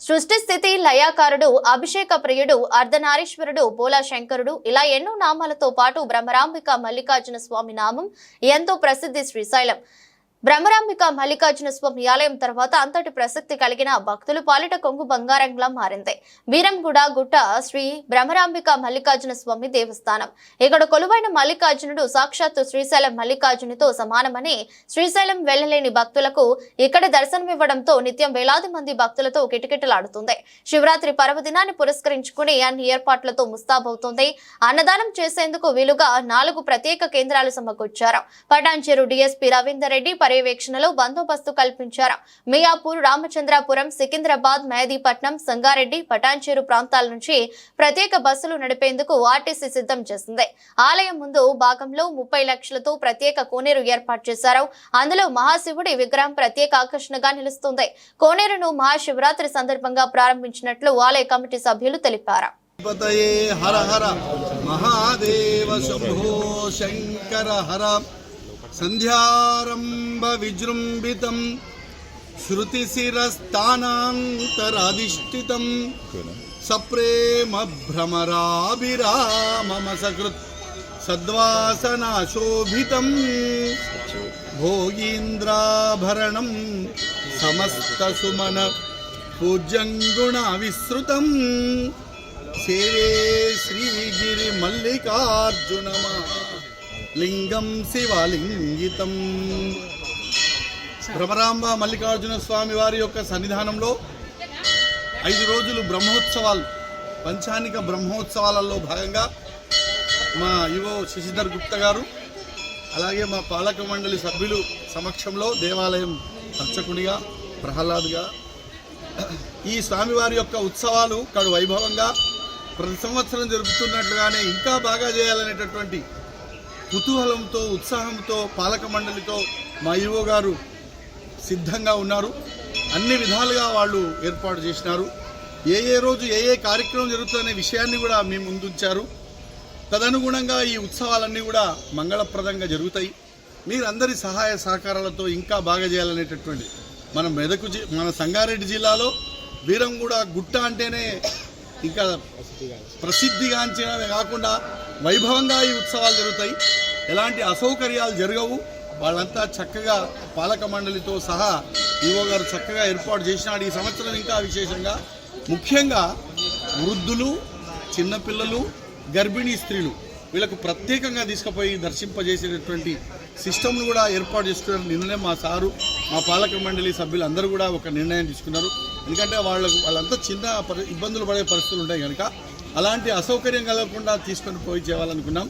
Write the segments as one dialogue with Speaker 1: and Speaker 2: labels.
Speaker 1: సృష్టి స్థితి లయాకారుడు, అభిషేక ప్రియుడు, అర్ధనారీశ్వరుడు, బోలా శంకరుడు ఇలా ఎన్నో నామాలతో పాటు బ్రహ్మరాంబిక మల్లికార్జున స్వామి నామం ఎంతో ప్రసిద్ధి. శ్రీశైలం బ్రహ్మరాంబిక మల్లికార్జున స్వామి ఆలయం తర్వాత అంతటి ప్రసక్తి కలిగిన భక్తులు పాలిట కొంగు బంగారంగా మారింది. బీరంగూడ గుట్ట శ్రీ బ్రహ్మరాంబిక మల్లికార్జున స్వామి దేవస్థానం. ఇక్కడ కొలువైన మల్లికార్జునుడు సాక్షాత్తు శ్రీశైలం మల్లికార్జునితో సమానమని శ్రీశైలం వెళ్లలేని భక్తులకు ఇక్కడ దర్శనమివ్వడంతో నిత్యం వేలాది మంది భక్తులతో కిటకిటలాడుతుంది. శివరాత్రి పర్వదినాన్ని పురస్కరించుకుని అన్ని ఏర్పాట్లతో ముస్తాబవుతుంది. అన్నదానం చేసేందుకు వీలుగా 4 ప్రత్యేక కేంద్రాలు సమకూర్చారు. పటాన్చెరు డీఎస్పీ రవీందర్ రెడ్డి పర్యవేక్షణలో బందోబస్తు కల్పించారు. మియాపూర్, రామచంద్రాపురం, సికింద్రాబాద్, మెహదీపట్నం, సంగారెడ్డి, పటాన్చెరు ప్రాంతాల నుంచి ప్రత్యేక బస్సులు నడిపేందుకు ఆర్టీసీ సిద్ధం చేసింది. ఆలయం ముందు భాగంలో 30 లక్షలతో ప్రత్యేక కోనేరు ఏర్పాటు చేశారు. అందులో మహాశివుడి విగ్రహం ప్రత్యేక ఆకర్షణగా నిలుస్తుంది. కోనేరును మహాశివరాత్రి సందర్భంగా ప్రారంభించినట్లు ఆలయ కమిటీ సభ్యులు తెలిపారు.
Speaker 2: హర హర మహాదేవ శంభో శంకర హర సంధ్యారంభ విజృంభితం శృతిశిరస్థానాంతరాధిష్ఠితం సప్రేమ భ్రమరాభిరామమ సకృత్ సద్వాసనాశోభితం భోగీంద్రాభరణం సమస్త సుమన పూజ్యంగుణ విశ్రుతం సేవే శ్రీగిరి మల్లికార్జున లింగం శివలింగితం. భ్రమరాంబ మల్లికార్జున స్వామి వారి యొక్క సన్నిధానంలో 5 రోజులు బ్రహ్మోత్సవాలు, పంచానిక బ్రహ్మోత్సవాలలో భాగంగా మా యువ శశిధర్ గుప్తా గారు అలాగే మా పాలక మండలి సభ్యులు సమక్షంలో దేవాలయం అర్చకునిగా ప్రహ్లాద్గా ఈ స్వామివారి యొక్క ఉత్సవాలు కడు వైభవంగా ప్రతి సంవత్సరం జరుపుతున్నట్లుగానే ఇంకా బాగా చేయాలనేటటువంటి కుతూహలంతో, ఉత్సాహంతో పాలక మండలితో మా ఈవో గారు సిద్ధంగా ఉన్నారు. అన్ని విధాలుగా వాళ్ళు ఏర్పాటు చేసినారు. ఏ రోజు ఏ కార్యక్రమం జరుగుతుందనే విషయాన్ని కూడా మీ ముందుంచారు. తదనుగుణంగా ఈ ఉత్సవాలన్నీ కూడా మంగళప్రదంగా జరుగుతాయి. మీరందరి సహాయ సహకారాలతో ఇంకా బాగా చేయాలనేటటువంటి మన సంగారెడ్డి జిల్లాలో బీరంగూడ గుట్ట అంటేనే ఇంకా ప్రసిద్ధిగాంచినవే కాకుండా వైభవంగా ఈ ఉత్సవాలు జరుగుతాయి. ఎలాంటి అసౌకర్యాలు జరగవు. వాళ్ళంతా చక్కగా పాలక మండలితో సహా ఈవో గారు చక్కగా ఏర్పాటు చేసినాడు. ఈ సంవత్సరం ఇంకా విశేషంగా ముఖ్యంగా వృద్ధులు, చిన్నపిల్లలు, గర్భిణీ స్త్రీలు వీళ్ళకు ప్రత్యేకంగా తీసుకుపోయి దర్శింపజేసేటటువంటి సిస్టమ్ను కూడా ఏర్పాటు చేసుకున్నారు. నిన్ననే మా సారు, మా పాలక మండలి సభ్యులు అందరూ కూడా ఒక నిర్ణయం తీసుకున్నారు. ఎందుకంటే వాళ్ళంతా చిన్న ఇబ్బందులు పడే పరిస్థితులు ఉంటాయి కనుక అలాంటి అసౌకర్యం కలగకుండా తీసుకొని పోయి చేయాలనుకున్నాం.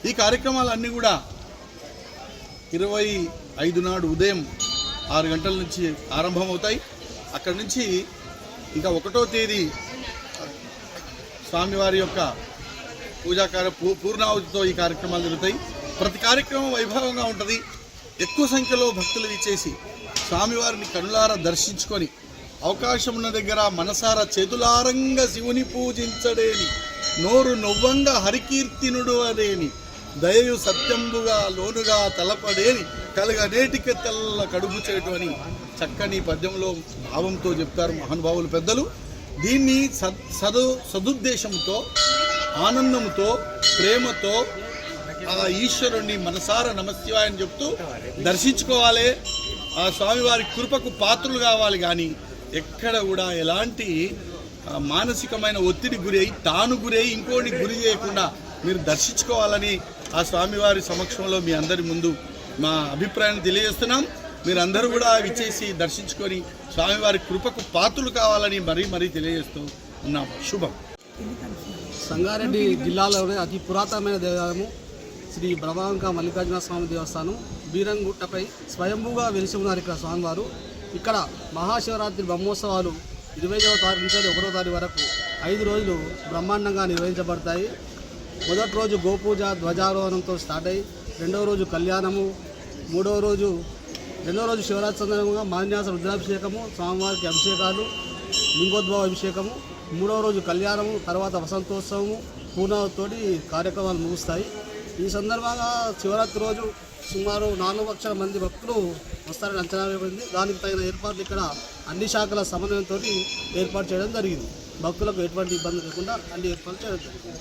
Speaker 2: ఈ కార్యక్రమాలన్నీ కూడా 25 నాడు ఉదయం 6 గంటల నుంచి ఆరంభమవుతాయి. అక్కడి నుంచి ఇంకా 1వ తేదీ స్వామివారి యొక్క పూర్ణావతితో ఈ కార్యక్రమాలు జరుగుతాయి. ప్రతి కార్యక్రమం వైభవంగా ఉంటుంది. ఎక్కువ సంఖ్యలో భక్తులు ఇచ్చేసి స్వామివారిని కనులారా దర్శించుకొని అవకాశం ఉన్న దగ్గర మనసారా చేతులారంగా శివుని పూజించడేని, నోరు నొవ్వంగా హరికీర్తినుడు అదేని, దయయు సత్యంబుగా లోనుగా తలపడేని, కలగనేటికి తెల్ల కడుపు చేయటం అని చక్కని పద్యంలో భావంతో చెప్తారు మహానుభావులు పెద్దలు. దీన్ని సదుద్దేశంతో, ఆనందంతో, ప్రేమతో ఆ ఈశ్వరుణ్ణి మనసారా నమశివాయని చెప్తూ దర్శించుకోవాలి. ఆ స్వామివారి కృపకు పాత్రులు కావాలి. కానీ ఎక్కడ కూడా ఎలాంటి మానసికమైన ఒత్తిడి గురై తాను గురై ఇంకోటి గురి చేయకుండా మీరు దర్శించుకోవాలని ఆ స్వామివారి సమక్షంలో మీ అందరి ముందు మా అభిప్రాయాన్ని తెలియజేస్తున్నాం. మీరందరూ కూడా విచ్చేసి దర్శించుకొని స్వామివారి కృపకు పాత్రులు కావాలని మరీ తెలియజేస్తూ ఉన్నాం. శుభం.
Speaker 3: సంగారెడ్డి జిల్లాలోనే అతి పురాతనమైన దేవాలయము శ్రీ బ్రహ్మరాంబిక మల్లికార్జున స్వామి దేవస్థానం. బీరంగుట్టపై స్వయంభూగా వెలిసి ఉన్నారు ఇక్కడ స్వామివారు. ఇక్కడ మహాశివరాత్రి బ్రహ్మోత్సవాలు 25వ తారీఖు నుంచి 1వ తారీఖు వరకు 5 రోజులు బ్రహ్మాండంగా నిర్వహించబడతాయి. మొదటి రోజు గోపూజ ధ్వజారోహణంతో స్టార్ట్ అయ్యి 2వ రోజు కళ్యాణము, 3వ రోజు శివరాత్రి సందర్భంగా మాన్యాస రుద్రాభిషేకము, స్వామివారికి అభిషేకాలు, లింగోద్భవ అభిషేకము, 3వ రోజు కళ్యాణము, తర్వాత వసంతోత్సవము, పూర్ణావతితోటి కార్యక్రమాలు ముగుస్తాయి. ఈ సందర్భంగా శివరాత్రి రోజు సుమారు 4 లక్షల మంది భక్తులు వస్తారని అంచనా వేయబడింది. దానికి తగిన ఏర్పాట్లు ఇక్కడ అన్ని శాఖల సమన్వయంతో ఏర్పాటు చేయడం జరిగింది. భక్తులకు ఎటువంటి ఇబ్బంది లేకుండా అన్ని ఏర్పాట్లు చేయడం జరిగింది.